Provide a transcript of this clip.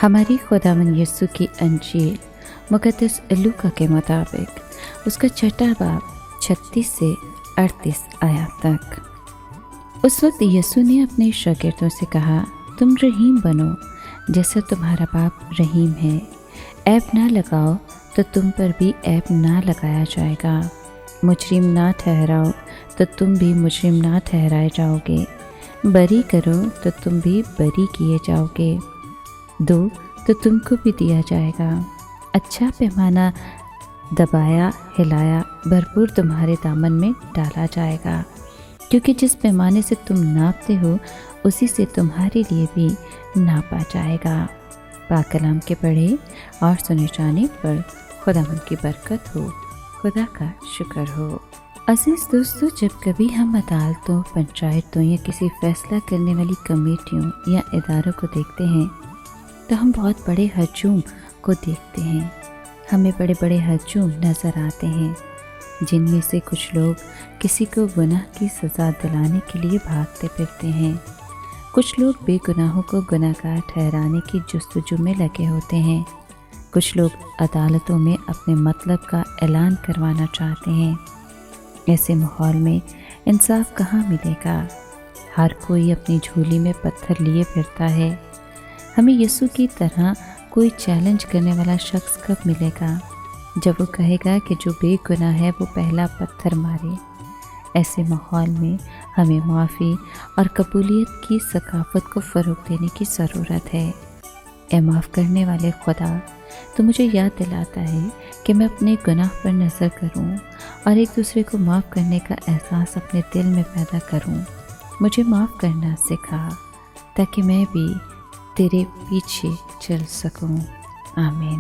हमारी खुदावंद यीशु की अंजील मुक़द्दस लूका के मुताबिक उसका छठा बाब 36 से 38 आयत तक। उस वक्त यीशु ने अपने शागिर्दों से कहा, तुम रहीम बनो जैसा तुम्हारा बाप रहीम है। ऐब ना लगाओ तो तुम पर भी ऐब ना लगाया जाएगा। मुजरिम ना ठहराओ तो तुम भी मुजरिम ना ठहराए जाओगे। बरी करो तो तुम भी बरी किए जाओगे। दो तो तुमको भी दिया जाएगा। अच्छा पैमाना दबाया हिलाया भरपूर तुम्हारे दामन में डाला जाएगा, क्योंकि जिस पैमाने से तुम नापते हो उसी से तुम्हारे लिए भी नापा जाएगा। पाक कलाम के पढ़े और सुने जाने पर खुदावंद की बरकत हो, खुदा का शुक्र हो। अजीज़ दोस्तों, जब कभी हम अदालतों, पंचायतों या किसी फैसला करने वाली कमेटियों या इदारों को देखते हैं तो हम बहुत बड़े हजूम को देखते हैं। हमें बड़े बड़े हजूम नज़र आते हैं, जिनमें से कुछ लोग किसी को गुनाह की सज़ा दिलाने के लिए भागते फिरते हैं। कुछ लोग बेगुनाहों को गुनाहगार ठहराने की जुस्तजू में लगे होते हैं। कुछ लोग अदालतों में अपने मतलब का ऐलान करवाना चाहते हैं। ऐसे माहौल में इंसाफ कहाँ मिलेगा? हर कोई अपनी झोली में पत्थर लिए फिरता है। हमें यीशु की तरह कोई चैलेंज करने वाला शख्स कब मिलेगा, जब वो कहेगा कि जो बेगुनाह है वो पहला पत्थर मारे। ऐसे माहौल में हमें माफ़ी और कबूलियत की सकाफत को फ़रोग़ देने की ज़रूरत है। ए माफ़ करने वाले खुदा, तो मुझे याद दिलाता है कि मैं अपने गुनाह पर नज़र करूं और एक दूसरे को माफ़ करने का एहसास अपने दिल में पैदा करूं। मुझे माफ़ करना सिखा ताकि मैं भी तेरे पीछे चल सकूं। आमीन।